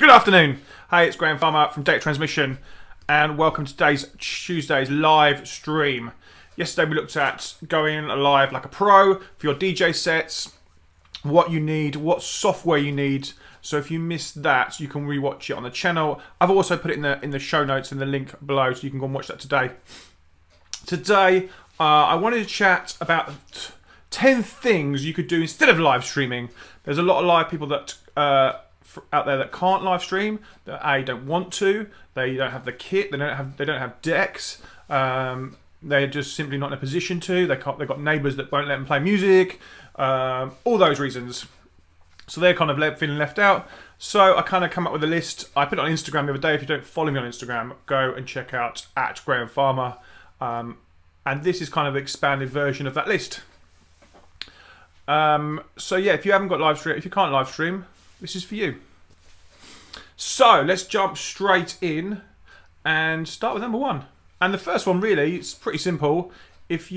Good afternoon. Hey, it's Grahame from Data Transmission, and welcome to Tuesday's live stream. Yesterday we looked at going live like a pro for your DJ sets, what you need, what software you need. So if you missed that, you can rewatch it on the channel. I've also put it in the show notes in the link below, so you can go and watch that today. Today, I wanted to chat about 10 things you could do instead of live streaming. There's a lot of live people that out there that can't live stream, that don't want to, they don't have the kit, they don't have decks, they're just simply not in a position to. They've got neighbours that won't let them play music, all those reasons. So they're kind of feeling left out. So I kind of come up with a list. I put it on Instagram the other day. If you don't follow me on Instagram, go and check out @Grahame. And this is kind of an expanded version of that list. So yeah, if you haven't got live stream, if you can't live stream, this is for you. So let's jump straight in and start with number one. And the first one really, it's pretty simple. Is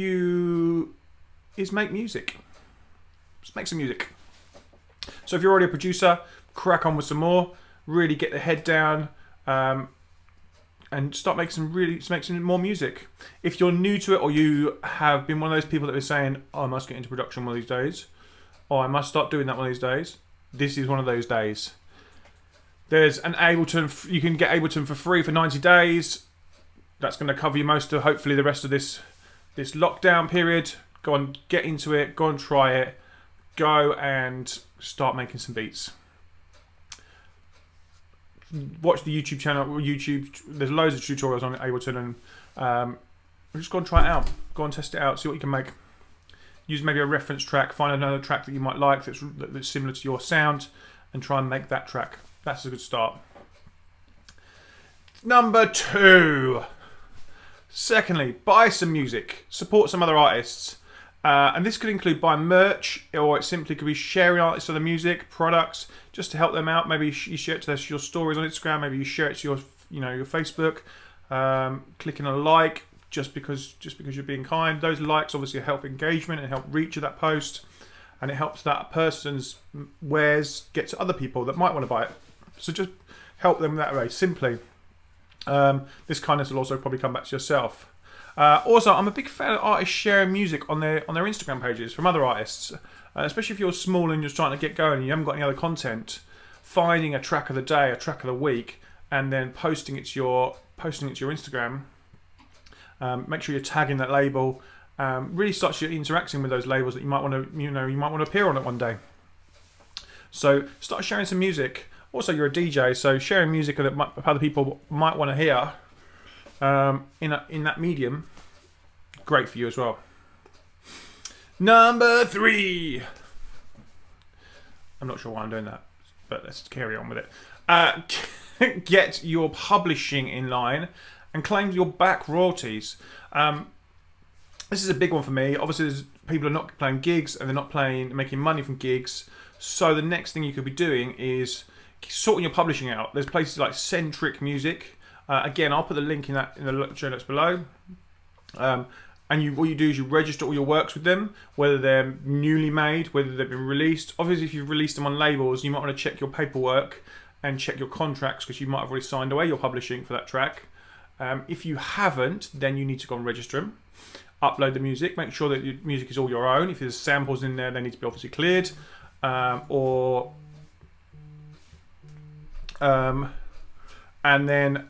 make music. Just make some music. So if you're already a producer, crack on with some more. Really get the head down and start making some more music. If you're new to it, or you have been one of those people that are saying, "Oh, I must get into production one of these days," or "I must start doing that one of these days," this is one of those days. There's an Ableton. You can get Ableton for free for 90 days. That's going to cover you most of, hopefully, the rest of this lockdown period. Go and get into it. Go and try it. Go and start making some beats. Watch the YouTube channel. There's loads of tutorials on Ableton, and just go and try it out. Go and test it out. See what you can make. Use maybe a reference track. Find another track that you might like that's similar to your sound, and try and make that track. That's a good start. Number 2. Secondly, buy some music. Support some other artists. And this could include buying merch, or it simply could be sharing artists of the music, products, just to help them out. Maybe you share it to your stories on Instagram. Maybe you share it to your Facebook. Clicking a like just because you're being kind. Those likes obviously help engagement and help reach of that post, and it helps that person's wares get to other people that might want to buy it. So just help them that way, simply. This kindness will also probably come back to yourself. Also, I'm a big fan of artists sharing music on their Instagram pages from other artists, especially if you're small and you're trying to get going and you haven't got any other content. Finding a track of the day, a track of the week, and then posting it to your Instagram. Make sure you're tagging that label. Really starts you interacting with those labels that you might want to appear on it one day. So start sharing some music. Also, you're a DJ, so sharing music that other people might want to hear in that medium, great for you as well. Number 3. I'm not sure why I'm doing that, but let's carry on with it. Get your publishing in line and claim your back royalties. This is a big one for me. Obviously, people are not playing gigs and they're not making money from gigs. So the next thing you could be doing is sorting your publishing out. There's places like Centric Music. Again, I'll put the link in the show notes below. And what you do is you register all your works with them, whether they're newly made, whether they've been released. Obviously, if you've released them on labels, you might want to check your paperwork and check your contracts, because you might have already signed away your publishing for that track. If you haven't, then you need to go and register them. Upload the music. Make sure that your music is all your own. If there's samples in there, they need to be obviously cleared. And then,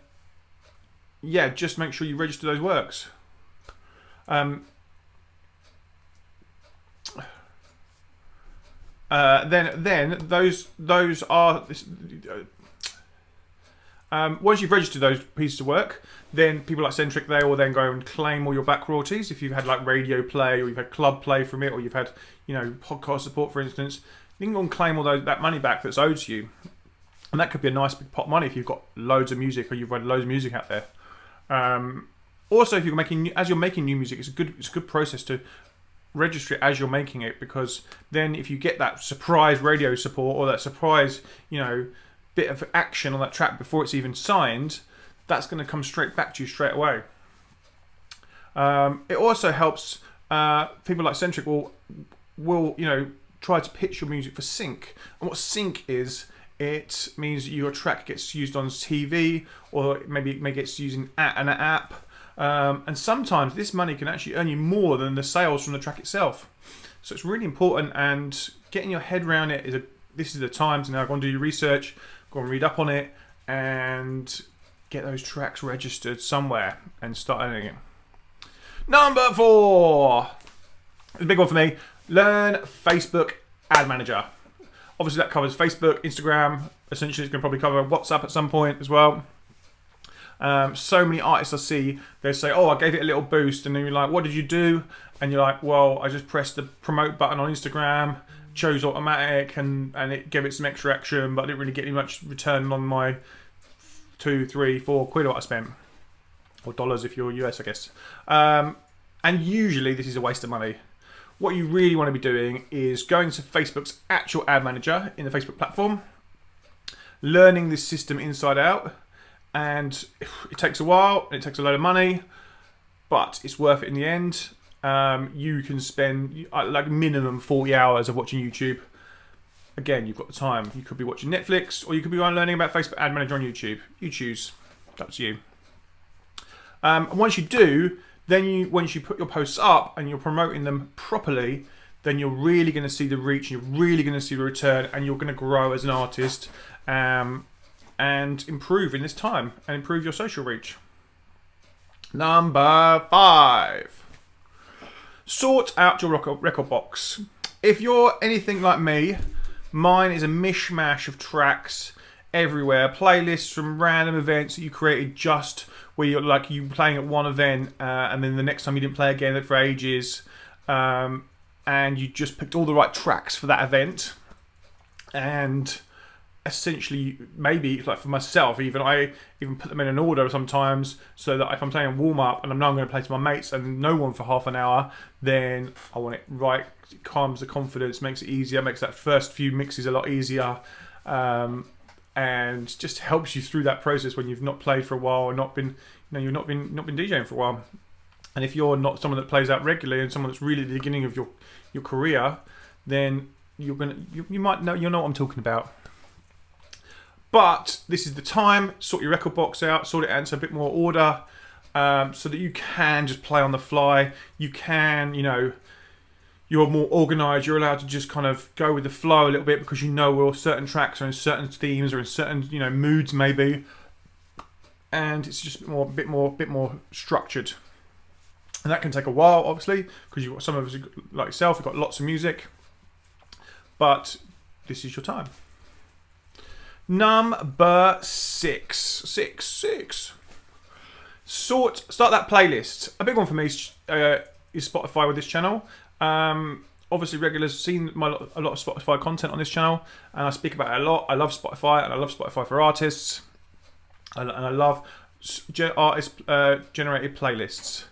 yeah, just make sure you register those works. Then those are. Once you've registered those pieces of work, then people like Centric, they will then go and claim all your back royalties. If you've had like radio play, or you've had club play from it, or you've had podcast support, for instance, you can go and claim all that money back that's owed to you. And that could be a nice big pot of money if you've got loads of music, or you've had loads of music out there. Also, if you're making new music, it's a good process to register it as you're making it, because then if you get that surprise radio support, or that surprise bit of action on that track before it's even signed, that's going to come straight back to you straight away. It also helps people like Centric will try to pitch your music for sync. And what sync is It means your track gets used on TV, or maybe it gets used in an app. And sometimes this money can actually earn you more than the sales from the track itself. So it's really important, and getting your head around it this is the time to now go and do your research, go and read up on it, and get those tracks registered somewhere and start earning it. Number 4, it's a big one for me. Learn Facebook Ad Manager. Obviously that covers Facebook, Instagram. Essentially it's going to probably cover WhatsApp at some point as well. So many artists I see, they say, oh, I gave it a little boost, and then you're like, what did you do? And you're like, well, I just pressed the promote button on Instagram, chose automatic, and it gave it some extra action, but I didn't really get any much return on my 2, 3, 4 quid what I spent, or dollars if you're US, I guess. And usually this is a waste of money. What you really want to be doing is going to Facebook's actual ad manager in the Facebook platform, learning this system inside out, and it takes a while, and it takes a load of money, but it's worth it in the end. You can spend like minimum 40 hours of watching YouTube. Again, you've got the time. You could be watching Netflix, or you could be learning about Facebook Ad Manager on YouTube. You choose. That's you. And once you do, then once you put your posts up and you're promoting them properly, then you're really going to see the reach, and you're really going to see the return, and you're going to grow as an artist, and improve in this time, and improve your social reach. Number 5. Sort out your record box. If you're anything like me, mine is a mishmash of tracks everywhere, playlists from random events that you created just where you're like you playing at one event, and then the next time you didn't play again for ages, and you just picked all the right tracks for that event. And essentially, maybe like for myself, I even put them in an order sometimes, so that if I'm playing a warm up and I'm now going to play to my mates and no one for half an hour, then I want it right. It calms the confidence, makes it easier, makes that first few mixes a lot easier, and just helps you through that process when you've not played for a while or you've not been DJing for a while. And if you're not someone that plays out regularly and someone that's really at the beginning of your career, then you might know what I'm talking about. But this is the time, sort your record box out, sort it out into a bit more order, so that you can just play on the fly. You can, you're more organised, you're allowed to just kind of go with the flow a little bit, because where certain tracks are in certain themes or in certain, moods maybe. And it's just a bit more structured. And that can take a while, obviously, because you've got some of us, like yourself, you've got lots of music. But this is your time. Number 6. Start that playlist. A big one for me is Spotify with this channel. Obviously, regulars seen a lot of Spotify content on this channel, and I speak about it a lot. I love Spotify, and I love Spotify for artists, and I love artist generated playlists.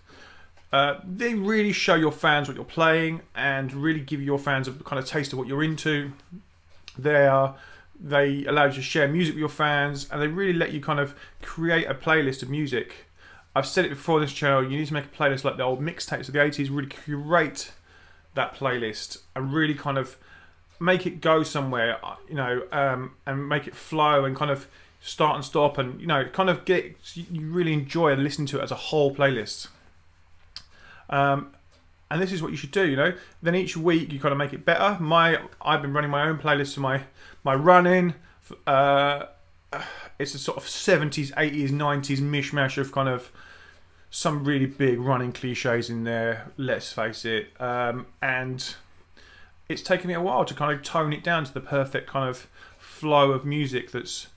They really show your fans what you're playing, and really give your fans a kind of taste of what you're into. They allow you to share music with your fans, and they really let you kind of create a playlist of music. I've said it before on this channel, you need to make a playlist like the old mixtapes of the 80s, really curate that playlist and really kind of make it go somewhere, and make it flow and kind of start and stop, and kind of you really enjoy and listen to it as a whole playlist. And this is what you should do, Then each week you kind of make it better. I've been running my own playlist for my running. It's a sort of 70s, 80s, 90s mishmash of kind of some really big running cliches in there, let's face it. And it's taken me a while to kind of tone it down to the perfect kind of flow of music that's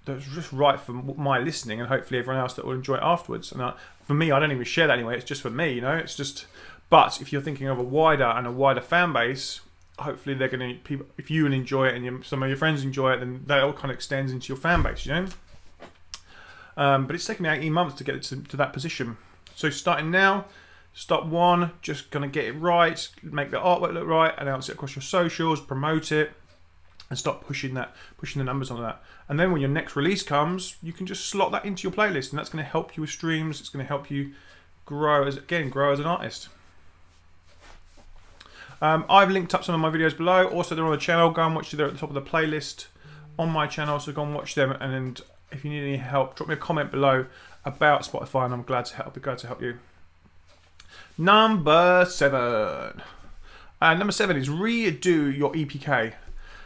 just right for my listening, and hopefully everyone else that will enjoy it afterwards. And for me, I don't even share that anyway. It's just for me, It's just. But if you're thinking of a wider fan base, hopefully they're going to. If you enjoy it and some of your friends enjoy it, then that all kind of extends into your fan base, But it's taken me 18 months to get it to that position. So starting now, step 1, just going to get it right, make the artwork look right, announce it across your socials, promote it, and start pushing the numbers on that. And then when your next release comes, you can just slot that into your playlist, and that's going to help you with streams. It's going to help you grow as an artist. I've linked up some of my videos below. Also, they're on the channel. Go and watch them. They're at the top of the playlist. on my channel, so go and watch them. And if you need any help, drop me a comment below about Spotify, and I'm glad to help. Be glad to help you. Number 7. Number 7 is redo your EPK.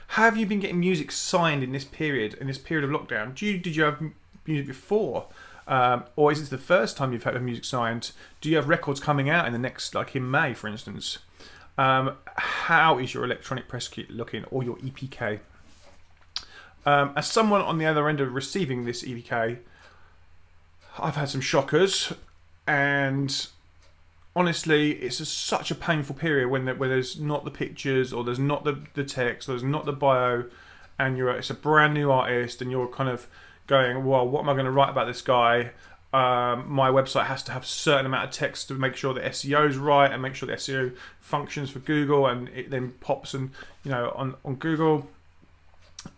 Have you been getting music signed in this period of lockdown? Did you have music before? Or is this the first time you've had music signed? Do you have records coming out in the next, like in May, for instance? How is your electronic press kit looking, or your EPK? As someone on the other end of receiving this EPK, I've had some shockers, and honestly, it's such a painful period where there's not the pictures, or there's not the text, or there's not the bio, and it's a brand new artist, and you're kind of going, well, what am I going to write about this guy? My website has to have a certain amount of text to make sure the SEO is right, and make sure the SEO functions for Google, and it then pops and on Google.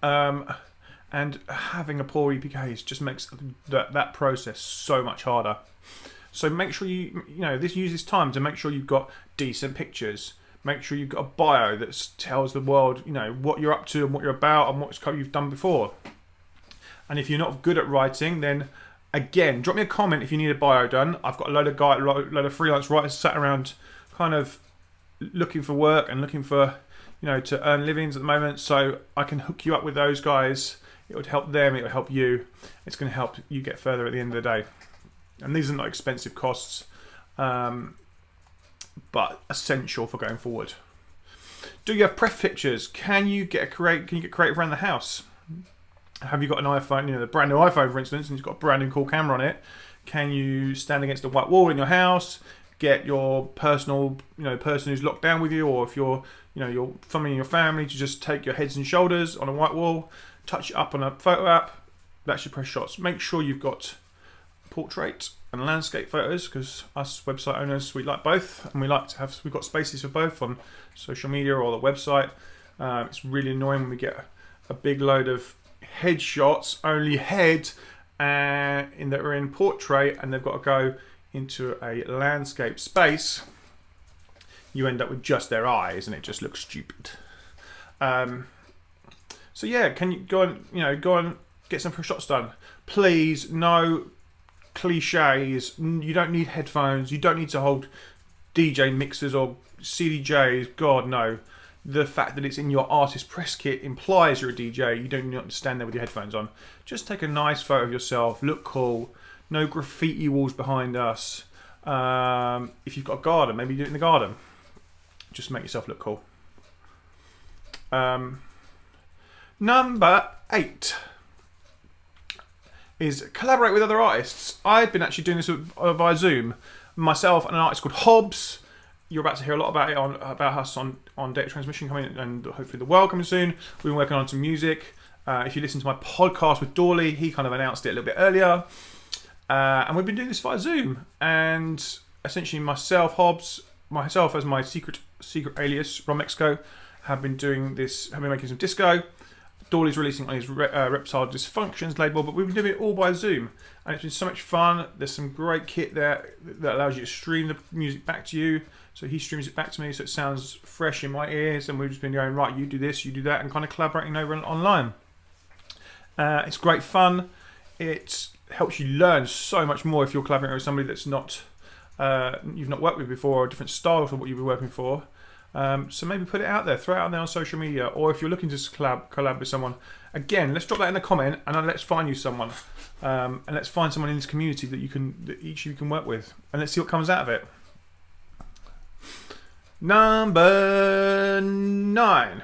And having a poor EPK just makes that process so much harder. So make sure use this time to make sure you've got decent pictures. Make sure you've got a bio that tells the world, what you're up to and what you're about and what you've done before. And if you're not good at writing, then again, drop me a comment if you need a bio done. I've got a load of freelance writers sat around, kind of looking for work and looking for, to earn livings at the moment. So I can hook you up with those guys. It would help them. It would help you. It's going to help you get further at the end of the day. And these are not expensive costs, but essential for going forward. Do you have press pictures? Can you get creative around the house? Have you got an iPhone, the brand new iPhone, for instance, and you've got a brand new cool camera on it? Can you stand against a white wall in your house, get your personal, person who's locked down with you, or if you're filming your family, to just take your heads and shoulders on a white wall, touch it up on a photo app? That's your press shots. Make sure you've got portrait and landscape photos, because us website owners, we like both, and we've got spaces for both on social media or the website. It's really annoying when we get a big load of headshots, only head, that are in portrait, and they've got to go into a landscape space. You end up with just their eyes, and it just looks stupid. So yeah, can you go and get some shots done? Please, no cliches. You don't need headphones. You don't need to hold DJ mixers or CDJs. God, no. The fact that it's in your artist press kit implies you're a DJ. You don't need to stand there with your headphones on. Just take a nice photo of yourself. Look cool. No graffiti walls behind us. If you've got a garden, maybe do it in the garden. Just make yourself look cool. Number 8 is collaborate with other artists. I've been actually doing this via Zoom. Myself and an artist called Hobbs. You're about to hear a lot about it about us on Data Transmission coming, and hopefully The World coming soon. We've been working on some music. If you listen to my podcast with Dawley, he kind of announced it a little bit earlier. And we've been doing this via Zoom. And essentially myself, Hobbs, myself as my secret alias, Ron Mexico, have been making some disco. Dawley's releasing on his Reptile Dysfunctions label, but we've been doing it all by Zoom. And it's been so much fun. There's some great kit there that allows you to stream the music back to you. So he streams it back to me, so it sounds fresh in my ears, and we've just been going, right, you do this, you do that, and kind of collaborating over online. It's great fun. It helps you learn so much more if you're collaborating with somebody that's you've not worked with before, or a different style to what you've been working for. So maybe put it out there, throw it out there on social media, or if you're looking to collab with someone, again, let's drop that in the comment, and let's find you someone, and let's find someone in this community that each of you can work with, and let's see what comes out of it. Number 9.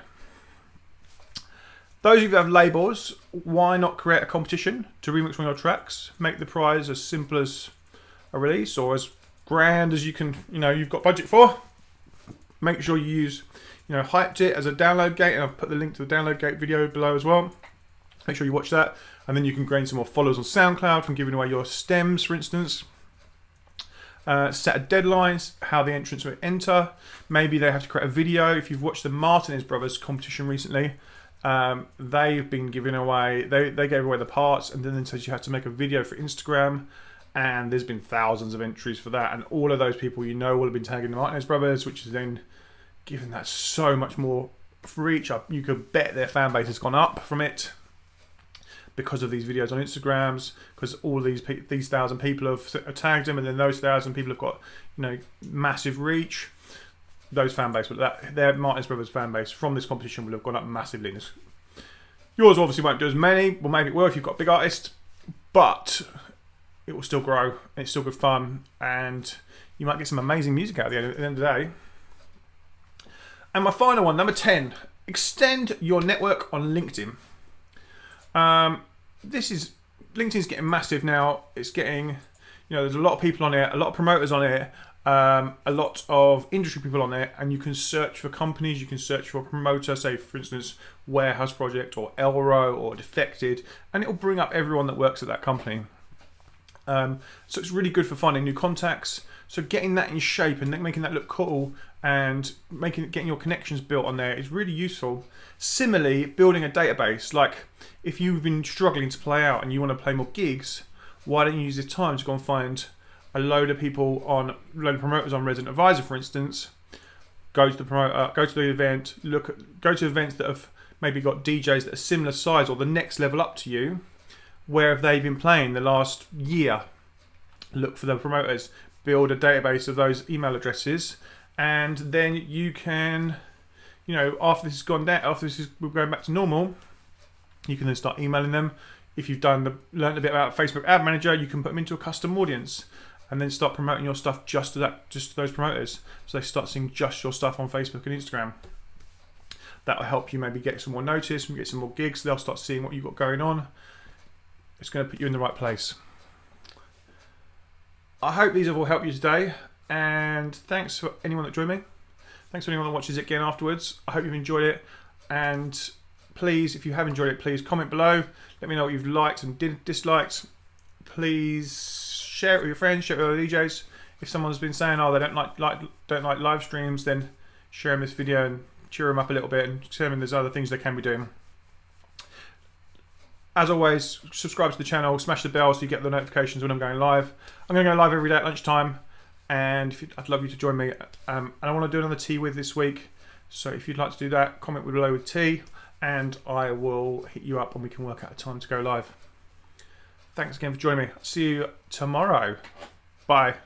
Those of you that have labels, why not create a competition to remix one of your tracks? Make the prize as simple as a release, or as grand as you can, you've got budget for. Make sure you use, Hyped It as a download gate, and I've put the link to the download gate video below as well. Make sure you watch that, and then you can gain some more followers on SoundCloud from giving away your stems, for instance. Set a deadline, how the entrants will enter. Maybe they have to create a video. If you've watched the Martinez Brothers competition recently, they've been giving away, they gave away the parts, and then they said you have to make a video for Instagram, and there's been thousands of entries for that, and all of those people will have been tagging the Martinez Brothers, which is then giving that so much more reach. You could bet their fan base has gone up from it. because of these videos on Instagrams, because all these 1,000 people have tagged them, and then those 1,000 people have got, you know, massive reach. Those fan base, their Martin's Brothers fan base from this competition will have gone up massively. Yours obviously won't do as many. Well, maybe it will if you've got a big artist, but it will still grow. And it's still good fun, and you might get some amazing music out at the end of the day. And my final one, number 10, extend your network on LinkedIn. LinkedIn's getting massive now. It's getting, you know, there's a lot of people on it, a lot of promoters on it, a lot of industry people on there, and you can search for companies, you can search for a promoter, say for instance Warehouse Project or Elro or Defected, and it'll bring up everyone that works at that company. So it's really good for finding new contacts. So getting that in shape and making that look cool and getting your connections built on there is really useful. Similarly, building a database, like if you've been struggling to play out and you want to play more gigs, why don't you use this time to go and find a load of promoters on Resident Advisor, for instance. Go to the promoter, go to the event, go to events that have maybe got DJs that are similar size or the next level up to you. Where have they been playing the last year? Look for the promoters, build a database of those email addresses, and then you can, you know, after this has gone down, we're going back to normal, you can then start emailing them. If you've learned a bit about Facebook Ad Manager, you can put them into a custom audience and then start promoting your stuff just to those promoters, so they start seeing just your stuff on Facebook and Instagram. That will help you maybe get some more notice, get some more gigs. They'll start seeing what you've got going on. It's going to put you in the right place. I hope these have all helped you today, and thanks for anyone that joined me. Thanks for anyone that watches it again afterwards. I hope you've enjoyed it, and please, if you have enjoyed it, please comment below. Let me know what you've liked and disliked. Please share it with your friends, share it with other DJs. If someone's been saying, oh, they don't like live streams, then share them this video and cheer them up a little bit and tell them there's other things they can be doing. As always, subscribe to the channel, smash the bell so you get the notifications when I'm going live. I'm going to go live every day at lunchtime, and I'd love you to join me. And I want to do another tea with this week, so if you'd like to do that, comment below with tea, and I will hit you up and we can work out a time to go live. Thanks again for joining me. See you tomorrow. Bye.